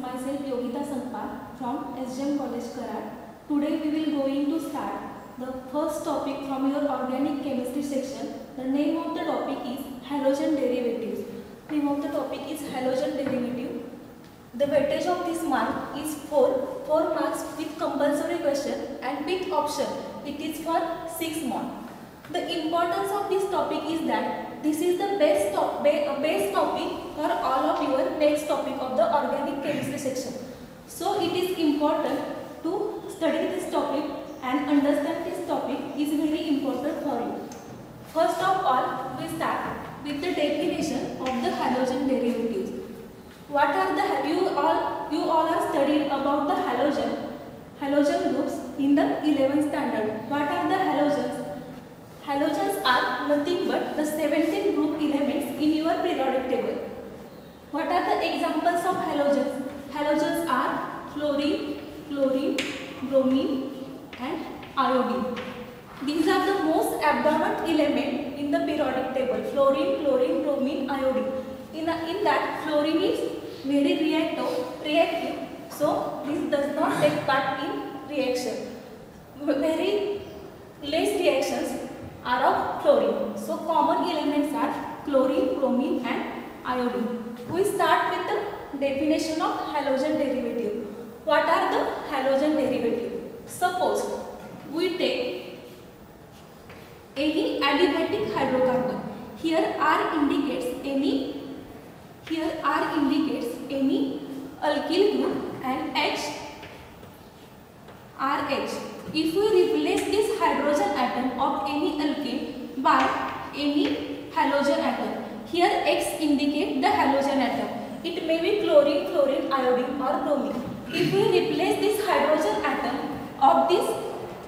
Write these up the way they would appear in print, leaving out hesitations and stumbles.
myself Yogita Sankpal from SGM College Karad. Today we will going to start the first topic from your organic chemistry section. The name of the topic is halogen derivatives. Name of the topic is halogen derivative. The weightage of this mark is 4 marks with compulsory question and with option. It is for 6 marks. The importance of this topic is that this is the base topic for all of your next topic of the organic chemistry section. So it is important to study this topic and understand this topic is very important for you. First of all, we start with the definition of the halogen derivatives. What are the you all are studied about the halogen groups in the 11th standard. What are the halogens? Halogens are nothing but the 17 group elements in your periodic table. What are the examples of halogens? Halogens are fluorine, chlorine, bromine and iodine. These are the most abundant element in the periodic table. Fluorine, chlorine, bromine, iodine. In that, fluorine is very reactive. So this does not take part in reaction. Very less reactions are of fluorine. So common elements are chlorine, bromine and iodine. We start with the definition of halogen derivative. What are the halogen derivatives? Suppose we take any adiabatic hydrocarbon. Here R indicates any alkyl group and H RH. If we replace this hydrogen atom of any alkane by any halogen atom, here X indicates the halogen atom. It may be chlorine, fluorine, iodine or bromine. If we replace this hydrogen atom of this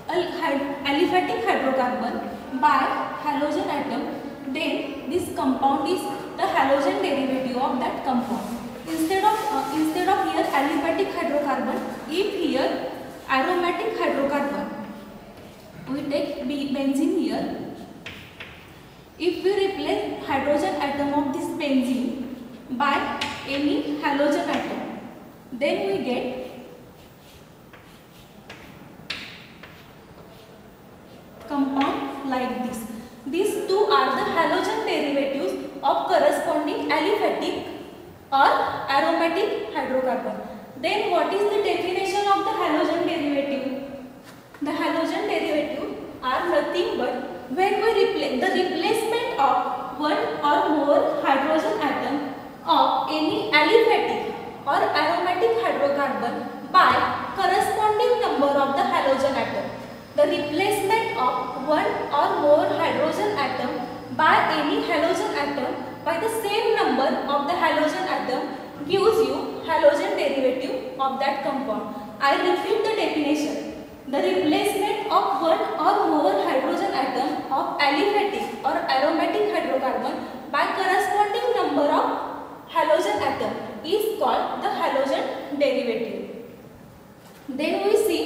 aliphatic hydrocarbon by halogen atom, then this compound is the halogen derivative of that compound. Instead of here aliphatic hydrocarbon, if here aromatic hydrocarbon, we take benzene here. If we replace hydrogen atom of this benzene by any halogen atom, then we get compound like this. These two are the halogen derivatives of corresponding aliphatic or aromatic hydrocarbon. Then what is the definition of the halogen derivative? The halogen derivative are nothing but when we replace the replacement of one or more hydrogen atom of any aliphatic or aromatic hydrocarbon by corresponding number of the halogen atom. The replacement of one or more hydrogen atom by any halogen atom by the same number of the halogen atom gives you halogen derivative of that compound. I repeat the definition. The replacement of one or more hydrogen atom of aliphatic or aromatic hydrocarbon by corresponding number of halogen atom is called the halogen derivative. Then we see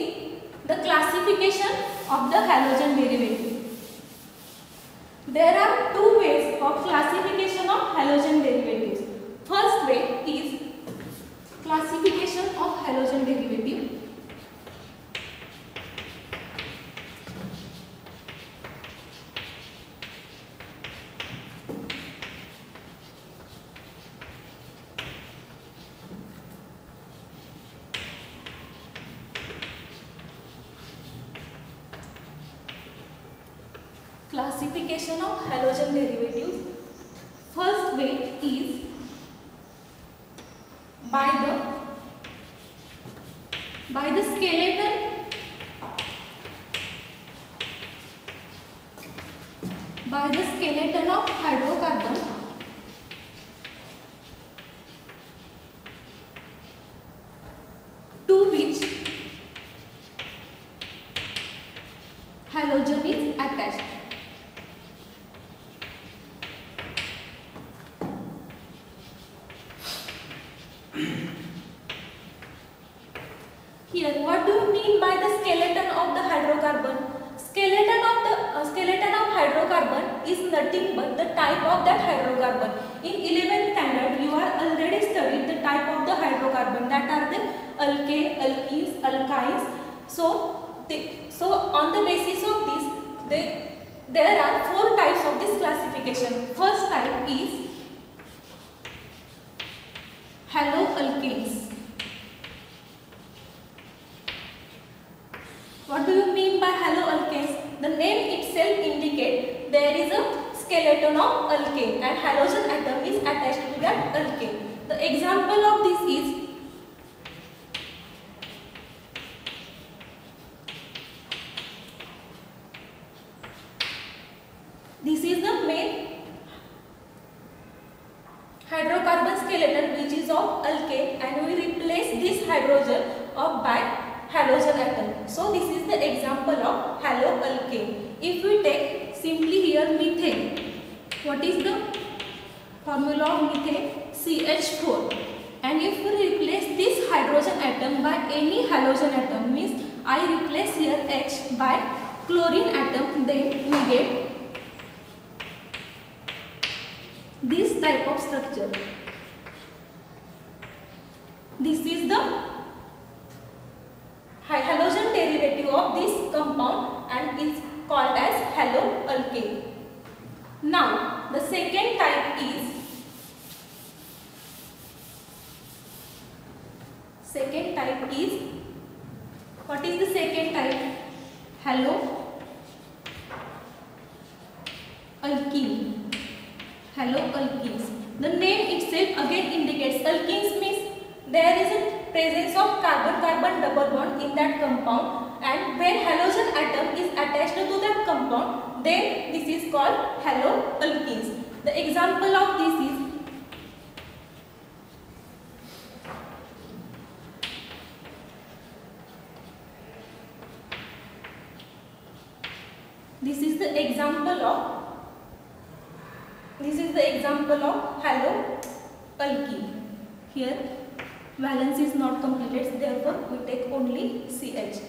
the classification of the halogen derivative. There are two ways of classification of halogen derivatives. First way is classification of halogen derivative. Classification of halogen derivatives. First way is by the skeleton of hydrocarbon to which halogen is attached. Here, what do you mean by the skeleton of the hydrocarbon? Skeleton of the skeleton of hydrocarbon is nothing but the type of that hydrocarbon. In 11th standard, you are already studied the type of the hydrocarbon, that are the alkane, alkenes, alkynes. So on the basis of this, there are 4 types of this classification. First type is haloalkanes. What do you mean by haloalkanes? The name itself indicates there is a skeleton of alkane and halogen atom is attached to that alkane. The example of this is the main hydrocarbon skeleton which is of alkane, and we replace this hydrogen by halogen atom. So this is the example of haloalkane. If we take simply here methane, what is the formula of methane? CH4. And if we replace this hydrogen atom by any halogen atom, means I replace here H by chlorine atom, then we get this type of structure. This is the halogen derivative of this compound and is called as haloalkane. Now the second type is what is the second type? Haloalkenes. The name itself again indicates alkenes means there is a presence of carbon-carbon double bond in that compound, and when halogen atom is attached to that compound, then this is called haloalkenes. The example of this is haloalkene. Here valence is not completed, therefore we take only CH.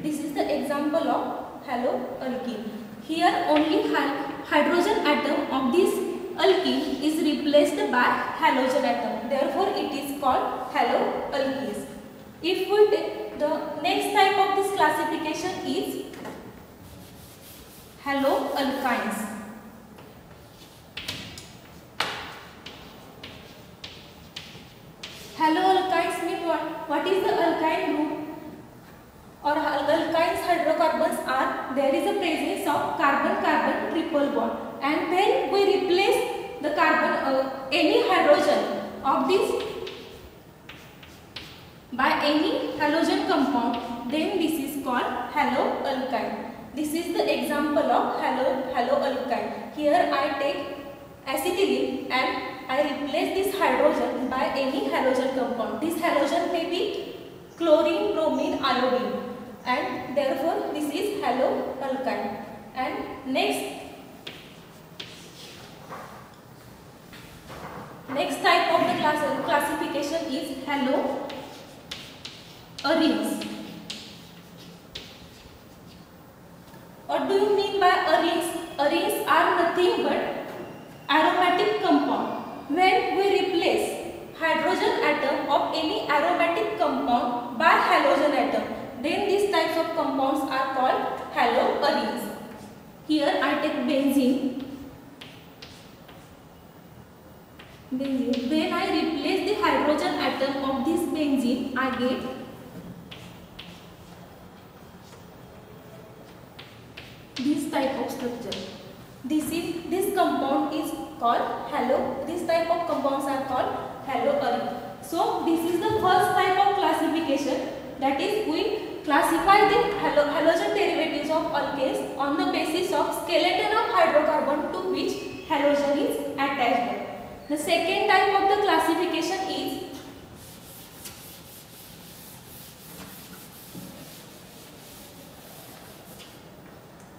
This is the example of haloalkene. Here only hydrogen atom of this alkene is replaced by halogen atom, therefore it is called haloalkenes. If we take the next type of this classification is haloalkynes. Haloalkynes mean what? What is the alkyne group or alkynes hydrocarbons are? There is a presence of carbon-carbon triple bond, and when we replace the carbon any hydrogen of this by any halogen compound, then this is called haloalkyne. This is the example of haloalkyne. Here I take acetylene and I replace this hydrogen by any halogen compound. This halogen may be chlorine, bromine, iodine, and therefore this is haloalkyne. And next type of the classification is haloarenes. What do you mean by arenes? Arenes are nothing but aromatic compound. When we replace hydrogen atom of any aromatic compound by halogen atom, then these types of compounds are called haloarenes. Here I take benzene. When I replace the hydrogen atom of this benzene, I get this type of structure. This compound is called this type of compounds are called haloarene. So this is the first type of classification, that is we classify the halogen derivatives of alkanes on the basis of skeleton of hydrocarbon to which halogen is attached. The second type of the classification is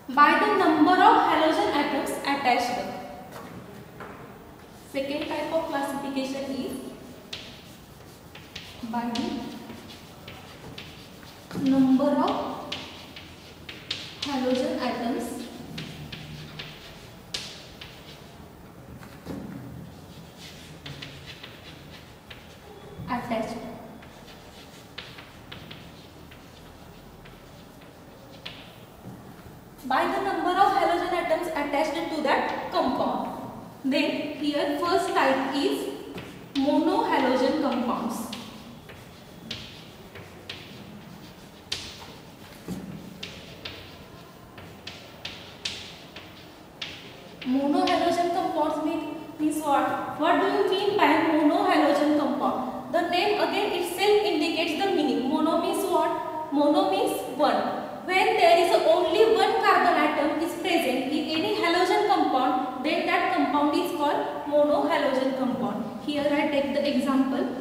by the number of halogen atoms attached. Second type of classification is by the number of halogen halogen atoms attached. By the number of halogen atoms attached to that compound. Then here first type is monohalogen compounds. Monohalogen compounds means what? What do you mean by monohalogen compound? The name again itself indicates the meaning. Mono means what? Mono means one. When there is only one carbon atom is present in any halogen compound, then that compound is called monohalogen compound. Here I take the example.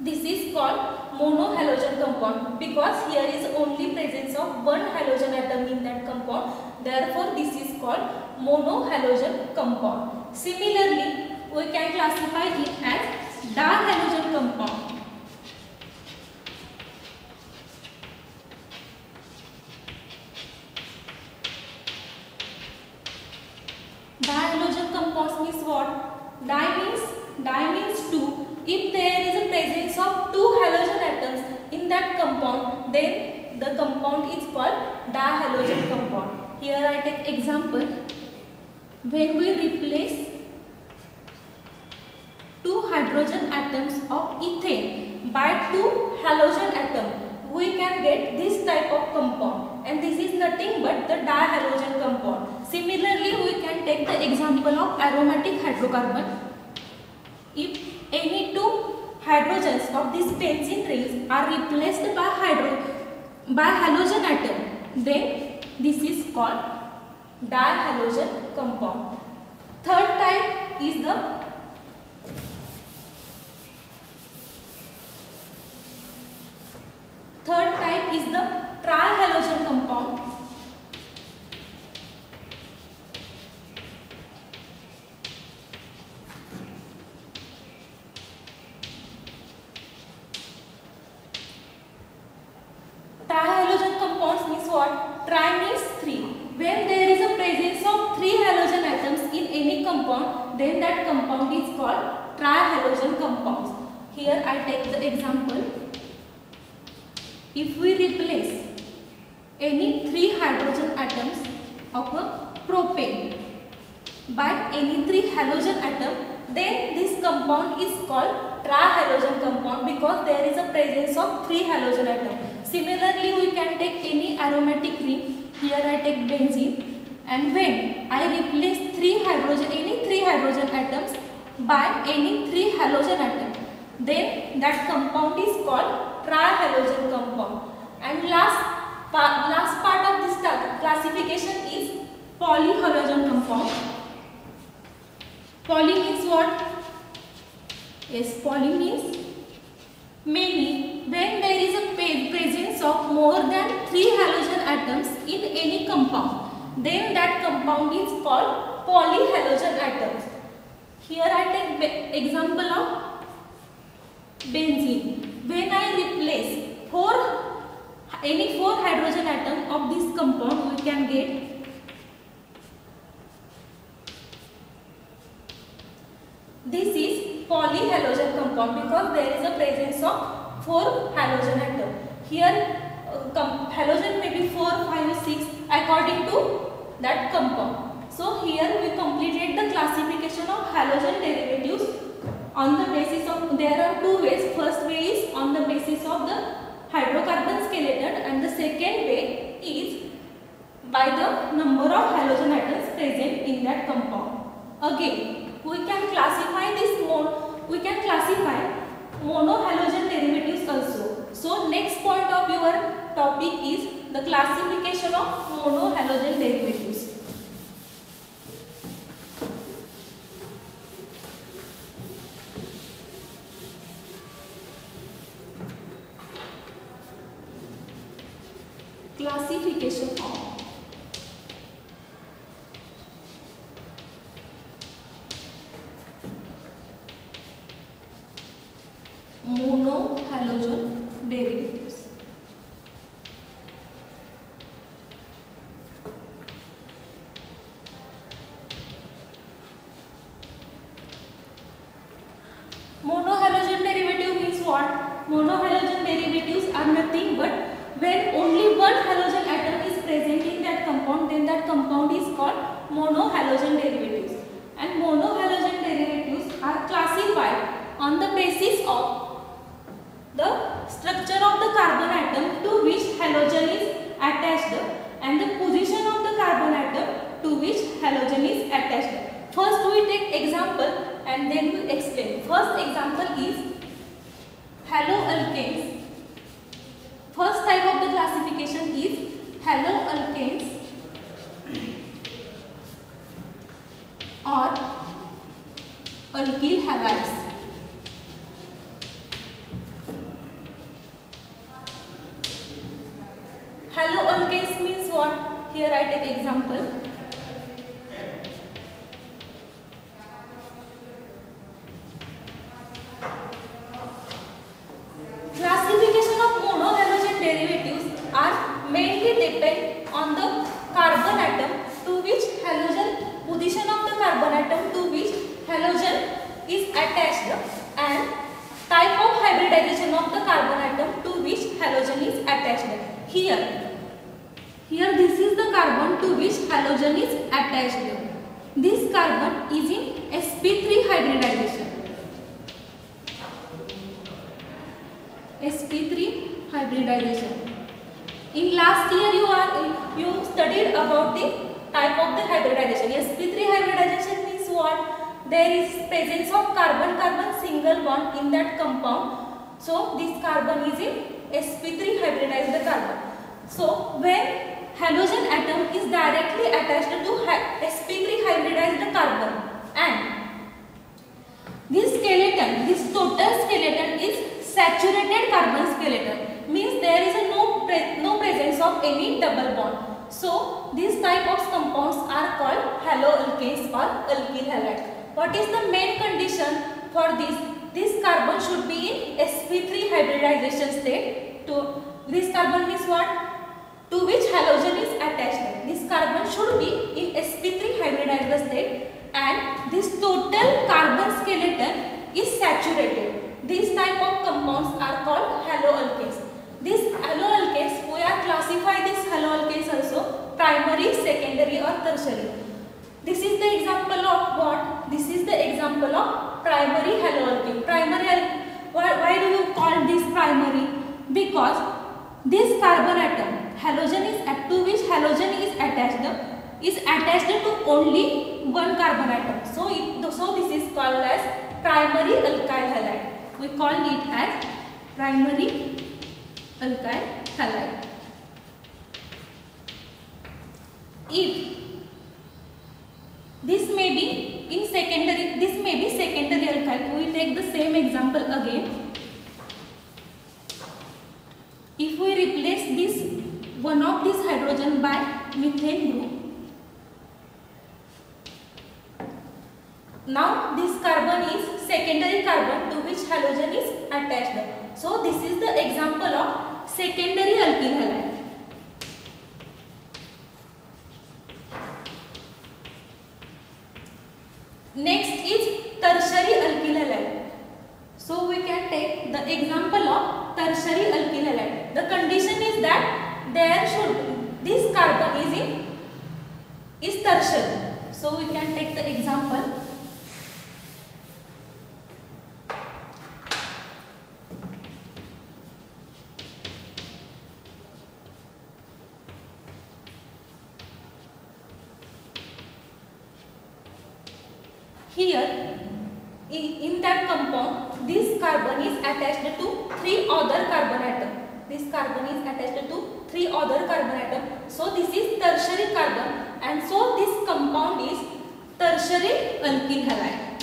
This is called monohalogen compound because here is only presence of one halogen atom in that compound. Therefore, this is called monohalogen compound. Similarly, we can classify it as dihalogen compound. Dihalogen compounds means what? Di means two. If there is a presence of two halogen atoms in that compound, then the compound is called dihalogen compound. Here I take example. When we replace two hydrogen atoms of ethane by two halogen atoms, we can get this type of compound, and this is nothing but the dihalogen compound. Similarly, we can take the example of aromatic hydrocarbon. If any two hydrogens of these benzene rings are replaced by halogen atom, then this is called dihalogen compound. Third type is the trihalogen compound. Trihalogen compounds means what? Tri means three. When there is a presence of three halogen atoms in any compound, then that compound is called trihalogen compounds. Here I take the example. If we replace any three hydrogen atoms of a propane by any three halogen atom, then this compound is called trihalogen compound because there is a presence of three halogen atoms. Similarly, we can take any aromatic ring. Here I take benzene, and when I replace any three hydrogen atoms by any three halogen atom, then that compound is called trihalogen compound. And last part of this classification is polyhalogen compound. Poly means what? Yes, poly means many. When there is a presence of more than three halogen atoms in any compound, then that compound is called polyhalogen atoms. Here I take example of benzene. When I replace any four hydrogen atom of this compound, we can get this is polyhalogen compound because there is a presence of four halogen atom. Here halogen may be 4, 5, 6 according to that compound. So here we completed the classification of halogen derivatives on the basis of, there are two ways. First way is on the basis of the hydrocarbon skeleton, and the second way is by the number of halogen atoms present in that compound. Again, we can classify monohalogen derivatives also. So next point of your topic is the classification of monohalogen derivatives. Classification of monohalogen are nothing but when only one halogen atom is present in that compound, then that compound is called monohalogen derivatives. And monohalogen derivatives are classified on the basis of the structure of the carbon atom to which halogen is attached and the position of the carbon atom to which halogen is attached. First we take example and then we explain. First example is haloalkanes. First type of the classification is haloalkanes or alkyl halides. Haloalkanes means what? Here I take example. Classification of monohalogen derivatives are mainly depend on the carbon atom to which halogen, position of the carbon atom to which halogen is attached and type of hybridization of the carbon atom to which halogen is attached. Here this is the carbon to which halogen is attached. This carbon is in sp3 hybridization. sp3 hybridization. In last year you studied about the type of the hybridization. sp3 hybridization means what? There is presence of carbon-carbon single bond in that compound. So this carbon is in sp3 hybridized carbon. So when halogen atom is directly attached to sp3 hybridized carbon and this skeleton, this total skeleton is saturated carbon skeleton, means there is no presence of any double bond. So these type of compounds are called haloalkanes or alkyl halides. What is the main condition for this? This carbon should be in sp3 hybridization state. To this carbon means what? To which halogen is attached. This carbon should be in sp3 hybridized state and this total carbon skeleton is saturated. These type of compounds are called haloalkanes. These haloalkanes, we are classify these haloalkanes also primary, secondary or tertiary. This is the example of what? This is the example of primary haloalkane. Primary, why do you call this primary? Because this carbon atom, halogen is to which halogen is attached to only one carbon atom. So this is called as primary alkyl halide. We call it as primary alkyl halide. If this may be in secondary, this may be secondary alkyl. We take the same example again. If we replace this one of this hydrogen by methane group, now this carbon is secondary carbon to which halogen is attached. So this is the example of secondary alkyl halide. Next is tertiary alkyl halide. So we can take the example of tertiary alkyl halide. The condition is that this carbon is tertiary. So we can take the example. Here, in that compound, this carbon is attached to 3 other carbon atoms. This carbon is attached to 3 other carbon atoms. So this is tertiary carbon, and so this compound is tertiary alkyl halide.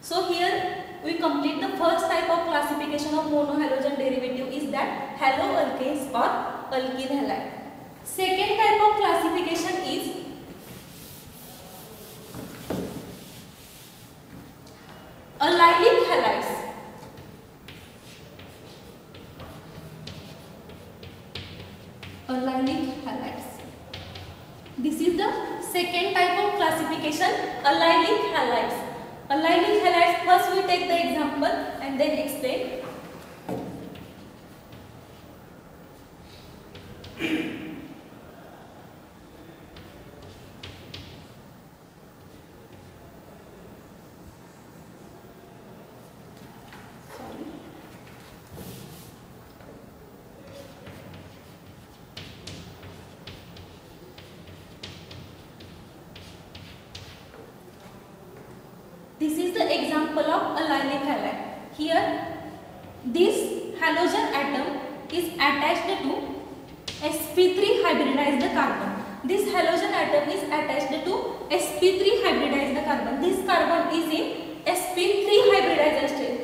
So here we complete the first type of classification of monohalogen derivative is that haloalkanes or alkyl halide. Second type of classification is allylic halides. Allylic halides. This is the second type of classification, allylic halides. Allylic halides, first we take the example and then explain. This is the example of allylic halide. Here, this halogen atom is attached to sp3 hybridized carbon. This halogen atom is attached to sp3 hybridized carbon. This carbon is in sp3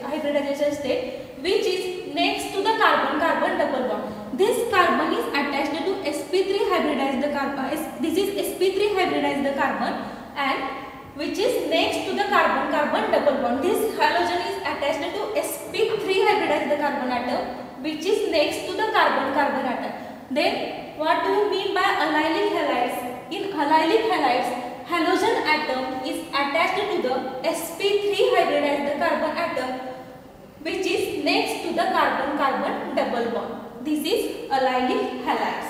hybridization state, which is next to the carbon-carbon double bond. This carbon is attached to sp3 hybridized carbon. This is sp3 hybridized carbon and which is next to the carbon-carbon double bond. This halogen is attached to sp3 hybridized carbon atom, which is next to the carbon-carbon atom. Then, what do you mean by allylic halides? In allylic halides, halogen atom is attached to the sp3 hybridized carbon atom, which is next to the carbon-carbon double bond. This is allylic halides.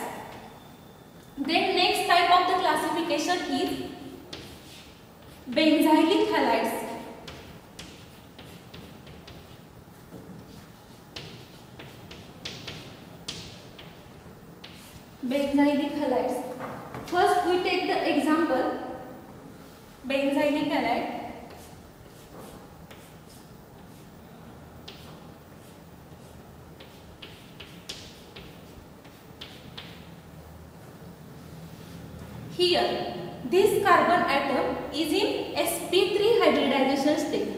Then, next type of the classification is benzylic halides. Benzylic halides. First we take the example benzylic halide. Here this carbon atom is in sp3 hybridization state.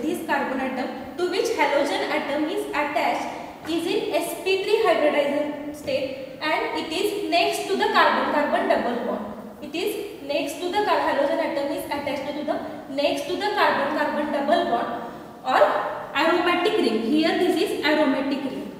This carbon atom to which halogen atom is attached is in sp3 hybridization state and it is next to the carbon-carbon double bond. It is next to the halogen atom is attached to the next to the carbon-carbon double bond or aromatic ring. Here this is aromatic ring.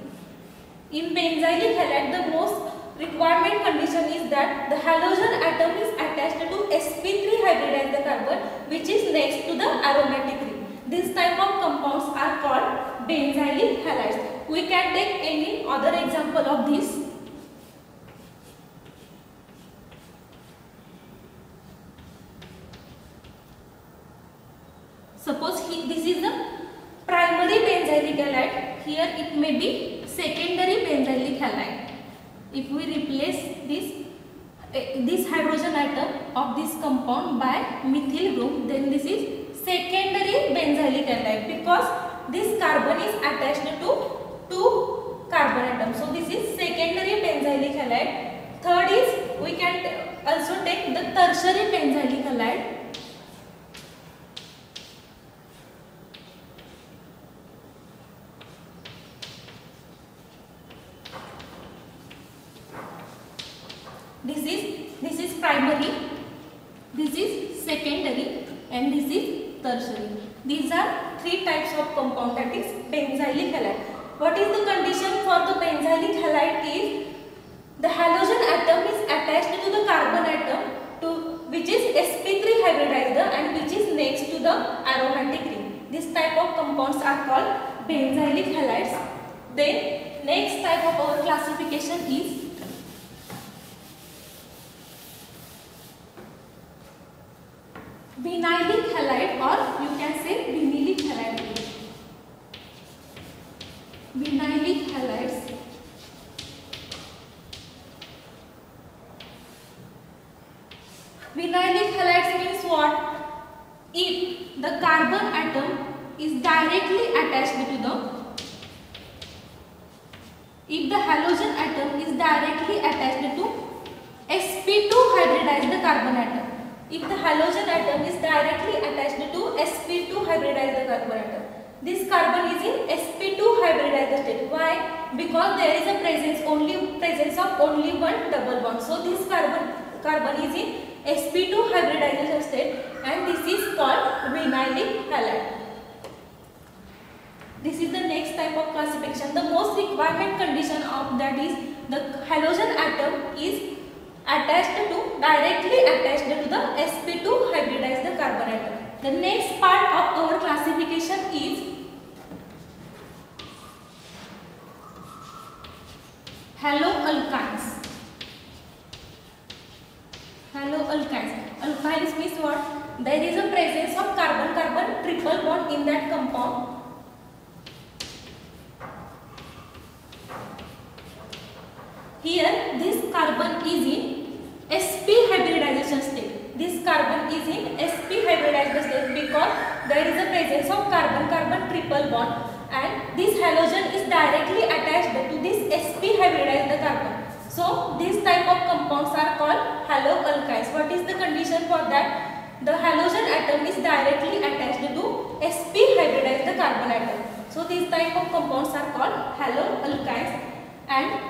In benzylic halide, the most requirement condition is that the halogen atom is attached to sp3 hybridized carbon, which is next to the aromatic ring. This type of compounds are called benzylic halides. We can take any other example of this. Suppose this is the primary benzylic halide. Here it may be secondary benzylic halide. If we replace this hydrogen atom of this compound by methyl group, then this is secondary benzylic halide because this carbon is attached to two carbon atoms. So this is secondary benzylic halide. Third is we can also take the tertiary benzylic halide. This is primary, this is secondary and this is tertiary. These are three types of compound, that is benzylic halide. What is the condition for the benzylic halide is the halogen atom is attached to the carbon atom which is sp3 hybridized and which is next to the aromatic ring. This type of compounds are called benzylic halides. Then next type of our classification is vinylic halide, or you can say vinylic halide. Vinylic halides. Vinylic halides means what? If the carbon atom is directly attached to if the halogen atom is directly attached to sp2 hybridized carbon atom. If the halogen atom is directly attached to sp2 hybridized carbon atom, this carbon is in sp2 hybridized state. Why? Because there is a presence of only one double bond. So this carbon is in sp2 hybridization state and this is called vinylic halide. This is the next type of classification. The most requirement condition of that is the halogen atom is directly attached to the sp to hybridize the carbon atom. The next part of our classification is haloalkynes. Alkynes means what? There is a presence of carbon-carbon triple bond in that compound. Here, this carbon is in sp hybridization state. This carbon is in sp hybridization state because there is a presence of carbon-carbon triple bond, and this halogen is directly attached to this sp hybridized carbon. So, this type of compounds are called haloalkynes. What is the condition for that? The halogen atom is directly attached to sp hybridized carbon atom. So, these type of compounds are called haloalkynes. And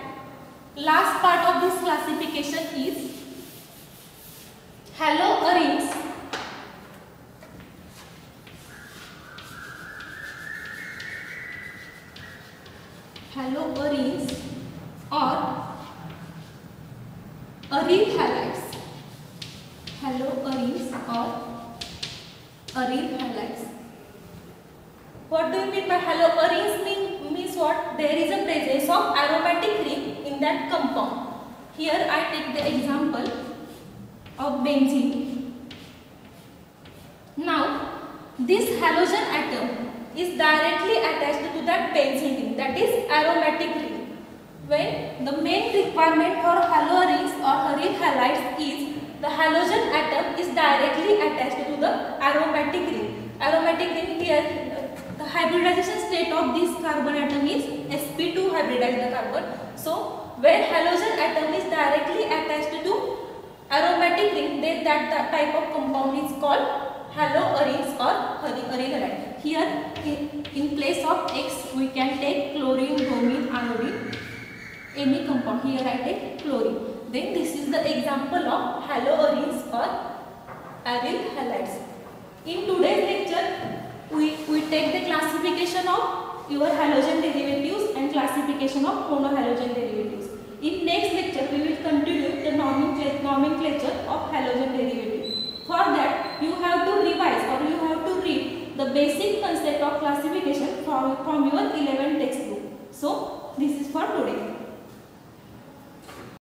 last part of this classification is haloarenes. Haloarenes or aryl halides. Haloarenes or aryl halides. What do you mean by haloarenes? Means what? There is a presence of aromatic ring in that compound. Here I take the example of benzene. Now this halogen atom is directly attached to that benzene ring, that is aromatic ring. When the main requirement for haloarenes or aryl halides is the halogen atom is directly attached to the aromatic ring. Aromatic ring here, the hybridization state of this carbon atom is sp2 hybridized carbon. So, when halogen atom is directly attached to aromatic ring, then that type of compound is called haloarenes or aryl halide. Here, in place of X, we can take chlorine, bromine, iodine, any compound. Here I take chlorine. Then this is the example of haloarenes or aryl halides. In today's lecture, we take the classification of your halogen derivatives and classification of monohalogen derivatives. In next lecture, we will continue the nomenclature of halogen derivatives. For that, you have to revise or you have to read the basic concept of classification from your 11th textbook. So, this is for today.